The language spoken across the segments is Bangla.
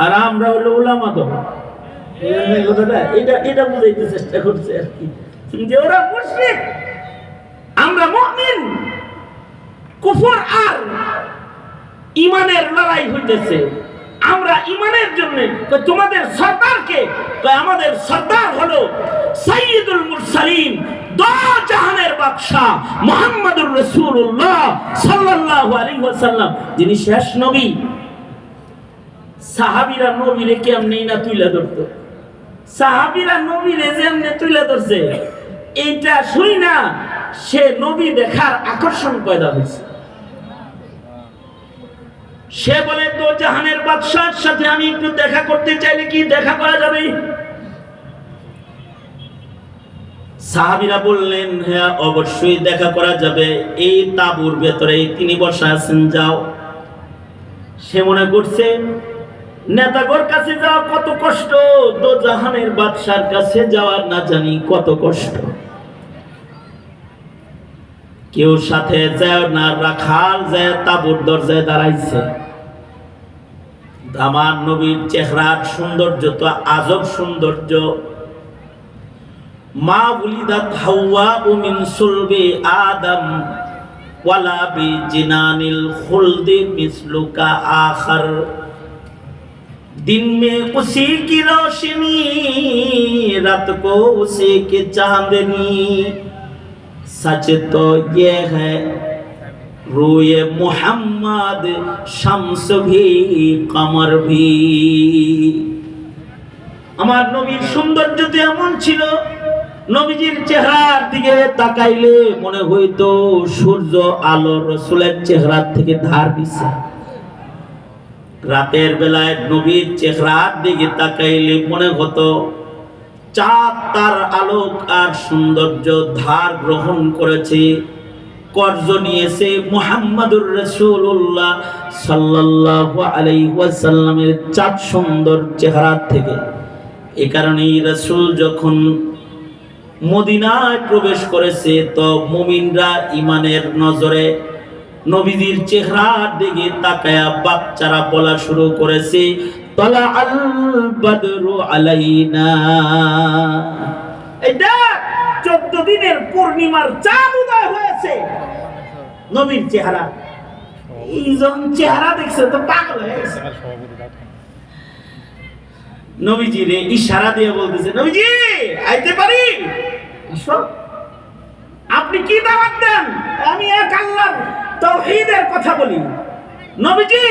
আর আমরা হলো উলামা দল। কথাটা এটা এটা বুঝাইতে চেষ্টা করছে আর কি, যে ওরা মুশরিক, আমরা মুমিন। কুফর আর ঈমানের লড়াই হইতেছে। আমরা ঈমানের জন্য তোমাদের সরদারকে, আমাদের সরদার হলো সাইয়্যিদুল মুরসালিন, দো জাহানের বাদশা মুহাম্মদুর রাসূলুল্লাহ সাল্লাল্লাহু আলাইহি ওয়াসাল্লাম, যিনি শেষ নবী। সাহাবীরা নবীরে কেমনে না তুইলা ধরতো, সাহাবীরা নবীরে যেমনে তুইলা ধরছে, এইটা শুই না সে নবী দেখার আকর্ষণ পয়দা হয়েছে। সে বলে তো জাহানের বাদশার সাথে আমি একটু দেখা করতে চাইলে কি দেখা করা যাবে? সাহাবীরা বললেন হ্যাঁ অবশ্যই দেখা করা যাবে, এই তাঁবুর ভেতরে তিনি বসা আছেন, যাও। সে মনে করছে নেতাগর কাছে যাওয়া কত কষ্ট, তো জাহানের বাদশার কাছে যাওয়ার না জানি কত কষ্ট। কেউ সাথে যায় না, রাখাল যায় তাঁবুর দরজায় দাঁড়াইছে। আমার নবীর চেহারার সৌন্দর্য তো আজব সৌন্দর্য। মা উলিদাত হাওয়া মিন সুলবি আদম ওয়ালা বি জিনানিল খুলদি মিসলুকা আখর, दिन में उसी की रोशनी, रात को उसी की चांदनी, सच तो ये है रूए मोहम्मद शम्स भी कमर भी। আমার নবীর সৌন্দর্য এমন ছিল, নবীজির চেহারার দিকে তাকাইলে মনে হইতো সূর্য আলো রাসূলের চেহারার থেকে ধার দিছে। রাতের বেলায় নবীর চেহারার দিকে তাকাইলে মনে হতো চাঁদ তার আলোক আর সৌন্দর্য ধার গ্রহণ করেছে, কর্জ নিয়েছে মুহাম্মাদুর রাসূলুল্লাহ সাল্লাল্লাহু আলাইহি ওয়াসাল্লামের চাঁদ সুন্দর চেহারা থেকে। এই কারণেই রাসূল যখন মদিনায় প্রবেশ করেছে তো মুমিনরা ঈমানের নজরে নবীজির চেহারার দিকে তাকায়া বাচ্চারা বলা শুরু করেছে তালা আল বদরু আলাইনা। এটা 14 দিনের পূর্ণিমার চাঁদ উদয় হয়েছে। নবীর চেহারা, এইজন চেহারা দেখছে তো পাগল হয়ে গেছে। নবীজিরে ইশারা দিয়ে বলতেছে নবীজি আইতে পারি? আসো। আপনি কি দাওয়াত দেন? আমি এক আল্লাহর তাওহীদের কথা বলি। নবীজি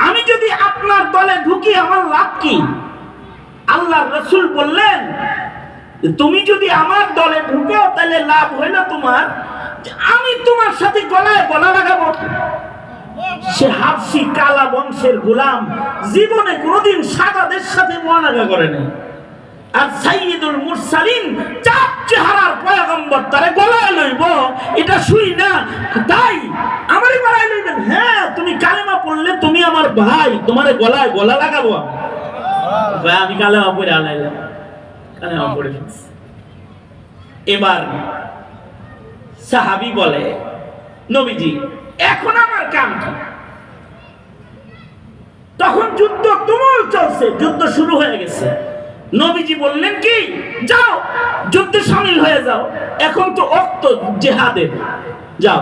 আমি যদি আপনার দলে ঢুকি আমার লাভ কি? আল্লাহর রাসূল বললেন তুমি যদি আমার দলে ঢুকো তাহলে লাভ হইল তোমার আমি তোমার সাথে গলায় গলা লাগাবো। সে হাবশী কালা বংশের গোলাম, জীবনে কোনোদিন সাদাদের সাথে মুআনাকা করে নাই। আর সাইয়্যিদুল মুরসালিন চাঁদ চেহারার পয়গম্বর তারে গলায় লইব এটা শুই না, তাই আমারই গলায় লইবেন? হ্যাঁ তুমি কালেমা পড়লে তুমি আমার ভাই, তোমারে গলায় গলা লাগাবো। ভাই আমি কালেমা পড়ে আলাইলাম, কালেমা পড়ে ফেলছি। এবার সাহাবী বলে নবীজি এখন আমার কাম কি? তখন যুদ্ধ তুমুল চলছে, যুদ্ধ শুরু হয়ে গেছে। নবীজি বললেন কি যাও যুদ্ধে শামিল হয়ে যাও, এখন তো ওয়াক্ত জিহাদের, যাও।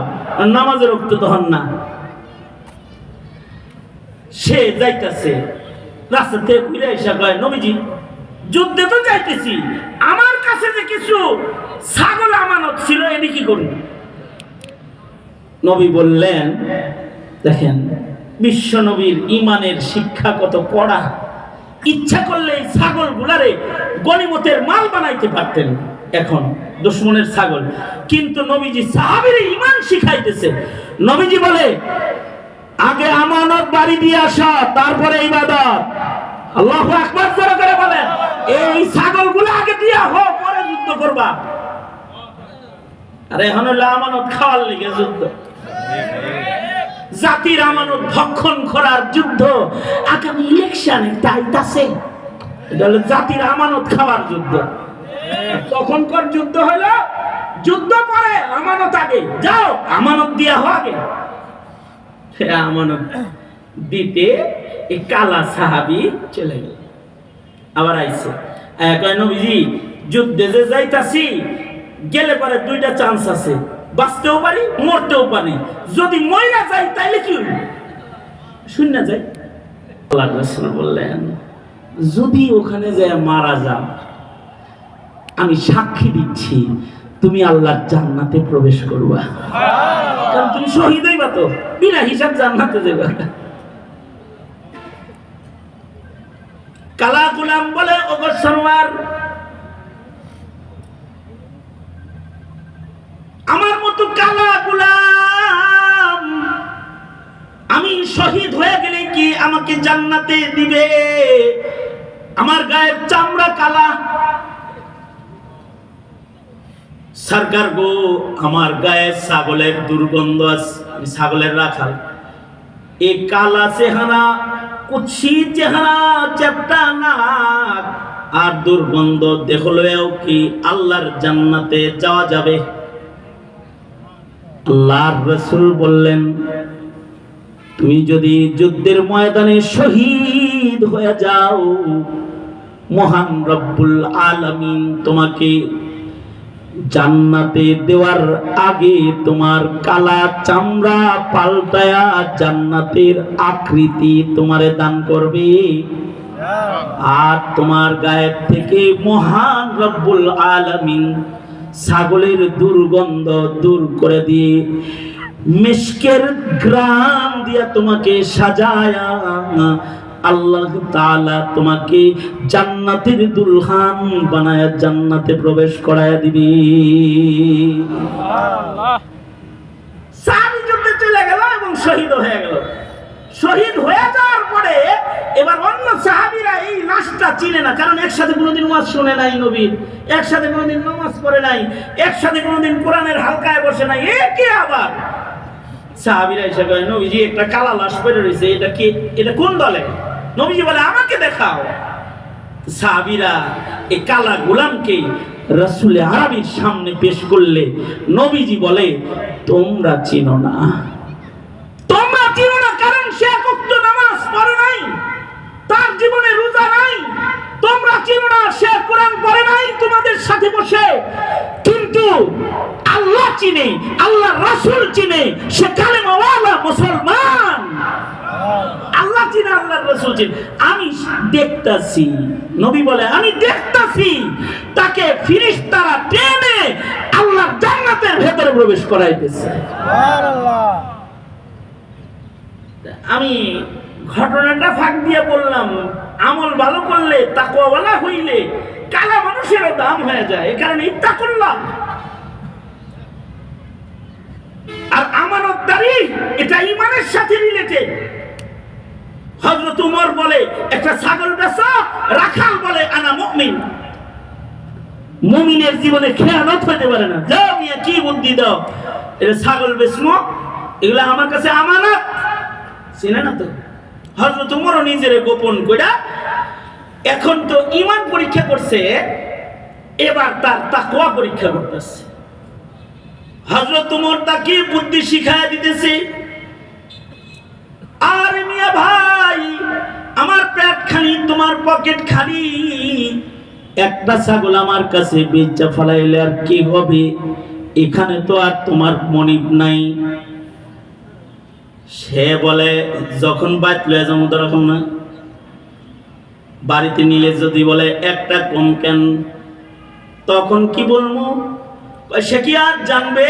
নামাজের ওয়াক্ত তখন না। সে যাইতেছে, রাস্তা থেকে ঘুরে এসে কয় নবীজি যুদ্ধে তো যাইতেছি, আমার কাছে যে কিছু ছাগল আমানত ছিল এটি কি করব? নবী বললেন দেখেন বিশ্ব নবীর ঈমানের শিক্ষা কত কড়া। ইচ্ছা করলে এই ছাগল গুলারে গনিমতের মাল বানাইতে পারতেন, এখন দুশমনের ছাগল। কিন্তু নবীজি সাহাবীর ঈমান শিখাইতেছে। নবীজি বলে আগে আমানত বাড়ি দিয়ে আসা, তারপরে ইবাদত। আল্লাহু আকবার জোরে করে বলেন। এই ছাগলগুলো আগে দিয়া হোক, পরে যুদ্ধ করবা। আরে এখন হলো আমানত খাওয়ার লেগে যুদ্ধ, জাতির আমানত ভক্ষণ করার যুদ্ধ। আগামী ইলেকশনে তাইতাছে, এটা হলো জাতির আমানত খাওয়ার যুদ্ধ। তখনকার যুদ্ধ হলো যুদ্ধ পরে আমানত আগে, যাও আমানত দিয়া হোক আগে। আমানত দিতে এই কালা সাহাবী চলে গেল। আবার আইছে কয় নবীজি যুদ্ধে যে যাইতাছি গেলে পরে দুইটা চান্স আছে, বাঁচতেও পারি মরতেও পারি, যদি মইরা যাই তাইলে কি শূন্য যাই। আল্লাহ রাসূল বললেন যদি ওখানে যায় মারা যাও আমি সাক্ষী দিচ্ছি তুমি আল্লাহর জান্নাতে প্রবেশ করবা, কারণ তুমি শহীদ হইবা তো, বিনা হিসাব জান্নাতে যাবে। কালা গোলাম বলে ওগো সরওয়ার আমার মতো কালা গোলাম আমি শহীদ হয়ে গেলে কি আমাকে জান্নাতে দিবে? আমার গায়ের চামড়া কালা। সরকার গো আমার গায়ে ছাগলের দুর্গন্ধ আছে, আমি ছাগলের রাখাল, এই কালা চেহারা কুৎসি চেহারা চ্যাপ্টা নাক আর দুর্গন্ধ দেখলেও কি আল্লাহর জান্নাতে যাওয়া যাবে? আল্লাহর রাসূল বললেন তুমি যদি যুদ্ধের ময়দানে শহীদ হয়ে যাও মহান রব্বুল আলামিন তোমাকে জান্নাতে দেওয়ার আগে তোমার কালা চামড়া পাল্টায়া জান্নাতের আকৃতি তোমারে দান করবে, আর তোমার গায়ের থেকে মহান রব্বুল আলামিন ছাগলের দুর্গন্ধ দূর করে দিয়ে মিশকের ঘ্রাণ দিয়া তোমাকে সাজায়া আল্লাহ তাআলা তোমাকে জান্নাতের দুলহান বানায়া জান্নাতে প্রবেশ করায়া দিবে। সুবহানাল্লাহ। সাহাবী যুদ্ধে চলে গেল এবং শহীদ হয়ে গেল। শহীদ হয়ে যাওয়ার পরে এবার অন্য সাহাবীরা এই লাশটা চিনে না, কারণ একসাথে কোনোদিন ওয়াজ শুনে নাই নবীর, একসাথে কোনোদিন নামাজ পড়ে নাই, একসাথে কোনোদিন কোরআনের হালকায় বসে নাই, এ কে আবার? সাহাবীরা এসে কয় নবীজি একটা কালা লাশ পড়ে রয়েছে, এটা কি, এটা কোন দলে? নবীজি বলে আমাকে দেখাও। সাহাবীরা এই কালা গোলামকে রাসূল আরবীর সামনে পেশ করলে নবীজি বলে তোমরা চিনো না, তোমরা চিনো না, কারণ সে এক ওয়াক্ত নামাজ পড়ে নাই, তার জীবনে রোজা নাই। তোমরা চিনো না, সে কোরআন পড়ে নাই তোমাদের সাথে বসে, কিন্তু আল্লাহ চিনে, আল্লাহ রাসূল চিনে, সে কালেমাওয়ালা মুসলমান। আল্লাহ চিনে, আল্লাহ রাসূল চিনে। আমি দেখতাছি, নবী বলে আমি দেখতাছি তাকে ফেরেশতারা টেনে আল্লাহর জান্নাতের ভেতরে প্রবেশ করাইতেছে। সুবহানাল্লাহ। আমি ঘটনাটা ফাঁক দিয়ে বললাম, আমল ভালো করলে তাকওয়াওয়ালা হইলে কালা মানুষেরও দাম হয়ে যায়, এই কারণে ইত্তাকুল্লাহ। আর আমানতদারি এটা ঈমানের সাথে রিলেটেড। হযরত ওমর বলে একটা ছাগল বেচা, রাখাল বলে আনা মুমিন। মুমিনের জীবনে খেয়ানত হতে পারে না। যাও মিয়া কি বুদ্ধি দাও, এটা ছাগল বেচমো, এগুলা আমার কাছে আমানত, চিনে না তো। হযরত ওমরও নিজের গোপন কইরা এখন তো ঈমান পরীক্ষা করছে, এবার তার তাকওয়া পরীক্ষা করতেছে। হযরত ওমর তাকে বুদ্ধি শিখায়া দিতেছে, আর মিয়া ভাই আমার পেট খালি তোমার পকেট খালি, একটা ছাগল আমার কাছে বেচা ফলাইলে আর কি হবে? এখানে তো আর তোমার মনিব নাই। সে বলে যখন বাইত লয়ে যাবো তখন না, বাড়িতে নিলে যদি বলে একটা কম কেন, তখন কি বলবো? সে কি আর জানবে?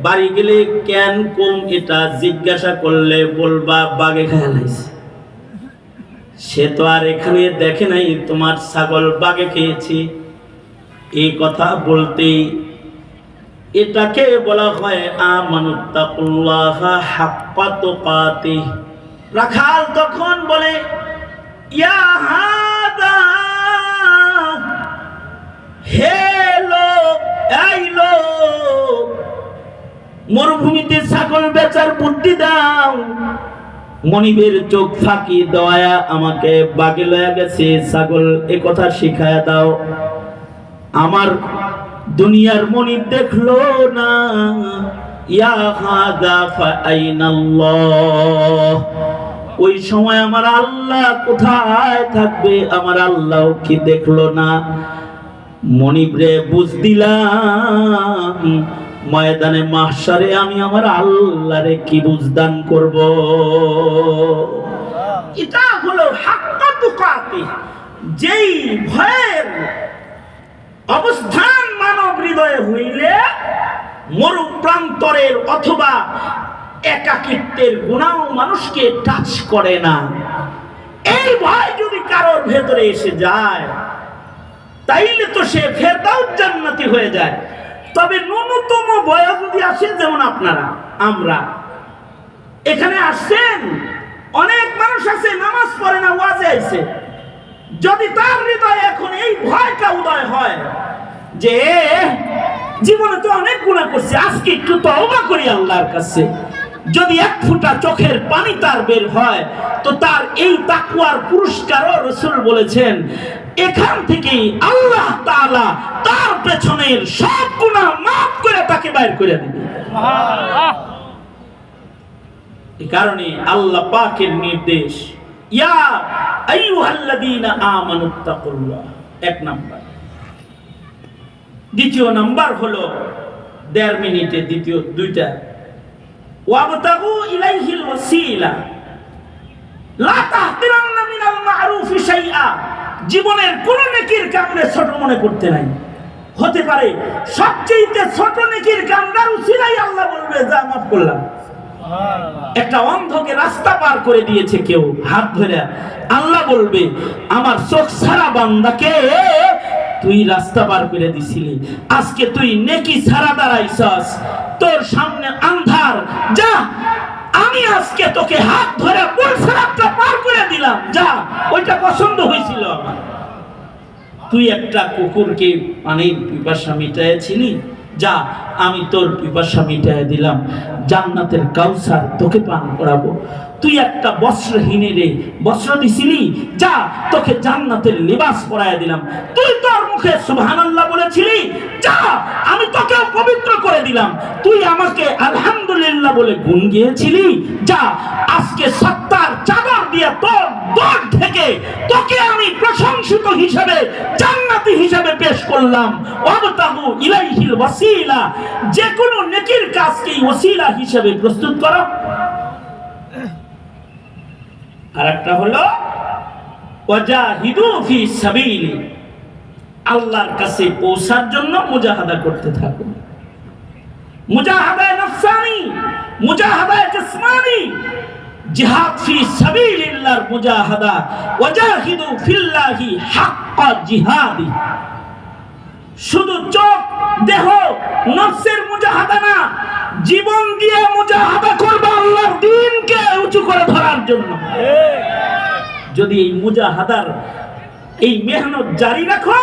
বাড়ি গেলে কেন কম এটা জিজ্ঞাসা করলে বলবা বাগে খেয়াল হয়েছে। সে তো আর এখানে দেখে নাই তোমার ছাগল বাগে খেয়েছে। এই কথা বলতেই এটাকে বলা হয় আমানুত্তাকুল্লাহা হাক্কা তুকাতিহ। রাখাল তখন বলে ইয়া হাদা, হে লোক, এই লোক, মরুভূমিতে ছাগল বেচার বুদ্ধি দাও। মনিবের চোখ ফাঁকি দেওয়া আমাকে বাগে লয়া গেছে ছাগল, এ কথা শিখায়া দাও। আমার দুনিয়ার মনিব দেখলো না, ইয়া হাদা ফাআইনাল্লাহ, ও ওই সময় আমার আল্লাহ কোথায় থাকবে? আমার আল্লাহ কি দেখলো না? মনিবরে বুঝ দিলাম, ময়দানে মাহশারে আমি আমার আল্লাহরে কি বুঝদান করব। এটা হলো হাক্কা তুকাতি। যেই ভয়ের অবস্থান মানব হৃদয়ে হইলে মরুপ্রান্তরের অথবা একাকিত্বের গুণাও মানুষকে টাচ করে না। এই ভয় যদি কারোর ভেতরে এসে যায় তাইলে তো সে ফেরদাউস জান্নাতি হয়ে যায়। তবে ন্যূনতম ভয় যদি আসে, যেমন আপনারা আমরা এখানে আসছেন, অনেক মানুষ আছে নামাজ পড়ে না, ওয়াজে আইছে, যদি তার হৃদয়ে এখন এই ভয়টা উদয় হয় যে জীবনে তো অনেক গুনাহ করছে, আজকে একটু তওবা করি আল্লাহর কাছে, যদি এক ফোঁটা চোখের পানি তার বের হয় তো তার এই তাকওয়ার পুরস্কারও রাসূল বলেছেন এখান থেকেই আল্লাহ তাআলা তার পেছনের সব গুনাহ মাফ করে তাকে বাইর করে দিবে। সুবহানাল্লাহ। এই কারণে আল্লাহ পাকের নির্দেশ, ইয়া আইয়ুহাল্লাযীনা আমানুত্তাকুল্লাহ, এক নাম্বার। দ্বিতীয় নাম্বার হলো 1.5 মিনিটে দ্বিতীয় দুইটা, ওয়াবতাগু ইলাইহিল ওয়াসিলা লা তাহতিরান্না মিনাল মা'রুফি শাইআ। জীবনের কোন নেকির কামকে ছোট মনে করতে নাই। হতে পারে সবচেয়ে ছোট নেকির কামটার উসিলাই আল্লাহ বলবে যা মাফ করলাম। একটা অন্ধকে রাস্তা পার করে দিয়েছে কেউ হাত ধরে, আল্লাহ বলবে আমার চোখ ছাড়া বান্দাকে তুই রাস্তা পার করে দিছিলি, আজকে তুই নেকি ছাড়া দাঁড়াইছস, তোর সামনে আন্ধার, যা আমি আজকে তোকে হাত ধরে পুলসরাতটা পার করে দিলাম, যা, ওইটা পছন্দ হয়েছিল আমার। তুই একটা কুকুরকে পানির পিপাসা মিটাইছিলি, যা আমি তোর পিপাসা মিটাই দিলাম, জান্নাতের কাউসার তোকে পান করাবো। তুই একটা বস্ত্রহীনেরে বস্ত্র দিছিলি, যা তোকে জান্নাতের লিবাস পরায় দিলাম। তুই তোর মুখে সুবহানাল্লাহ বলেছিলি, যা আমি তোকে পবিত্র করে দিলাম। তুই আমাকে আলহামদুলিল্লাহ বলে গুণ গেয়েছিলি, যা আজকে সত্তার চাদর দিয়ে তোর দর থেকে তোকে আমি প্রশংসিত হিসেবে জান্নাতি হিসেবে পেশ করলাম। ওয়াবতাগু ইলাইহিল ওয়াসিলা, যে কোনো নেকির কাজকে ওসিলা হিসেবে প্রস্তুত করো। আরেকটা হলো ওয়াজাহিদু ফি সাবিলি, আল্লাহর কাছে পৌঁছার জন্য মুজাহাদা করতে থাকো। মুজাহাদায়ে নফসানি, মুজাহাদায়ে জিসমানি, জিহাদ ফি সাবিলিল্লাহর মুজাহাদা, ওয়াজাহিদু ফিল্লাহি হাক্কা জিহাদি। শুধু চোখ দেহ নফসের মুজাহাদা না, জীবন দিয়ে মুজাহাদা করবে আল্লাহর দ্বীনকে উঁচু করে ধরার জন্য। যদি এই মুজাহাদার এই মেহনত জারি রাখো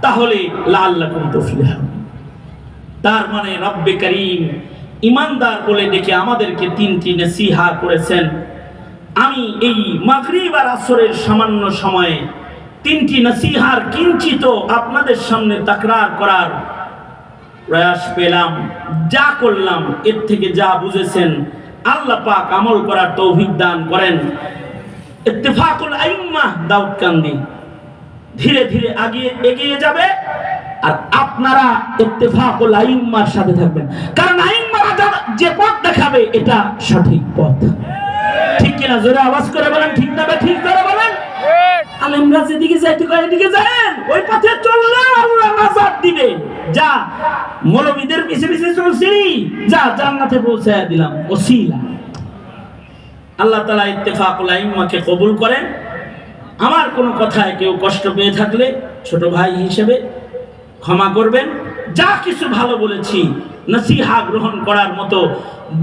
তাহলে লাআল্লাকুম তুফলিহুন। তার মানে রব্বে করিম ইমানদার বলে ডেকে আমাদেরকে 3টি নসিহত করেছেন। আমি এই মাগরিব আর আসরের সামান্য সময়ে 3টি নসিহত কিঞ্চিত আপনাদের সামনে তাকরার করার প্রয়াস পেলাম। যা করলাম এর থেকে যা বুঝেছেন আল্লাহ পাক আমল করার তৌফিক দান করেন। ইত্তেফাকুল আইম্মাহ দাউদকান্দি ধীরে ধীরে এগিয়ে যাবে, আর আপনারা ইত্তেফাকুল আইম্মার সাথে থাকবেন, কারণ আইম্মারা যে পথ দেখাবে এটা সঠিক পথ। ঠিক কিনা? জোরে আওয়াজ করে বলেন ঠিক না? ঠিক করে বলেন। আলেমরা যেদিকে যাইতে কয় এদিকে যান, ওই পথে চললে আল্লাহ নাজাত দিবে। যা মৌলবীদের পিছে পিছে চলছিলি, যা জান্নাতে পৌঁছায় দিলাম ওসিলা। আল্লাহ তাআলা ইত্তেফাকুল আইম্মাকে কবুল করেন। আমার কোনো কথায় কেউ কষ্ট পেয়ে থাকলে ছোট ভাই হিসেবে ক্ষমা করবেন। যা কিছু ভালো বলেছি নসিহা গ্রহণ করার মতো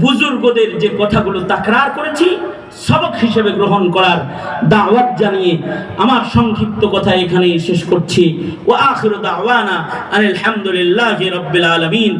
বুজুর্গদের যে কথাগুলো তাকরার করেছি সবক হিসেবে গ্রহণ করার দাওয়াত জানিয়ে আমার সংক্ষিপ্ত কথা এখানেই শেষ করছি। ওয়া আখিরু দাওয়ানা আলহামদুলিল্লাহি রাব্বিল আলামিন।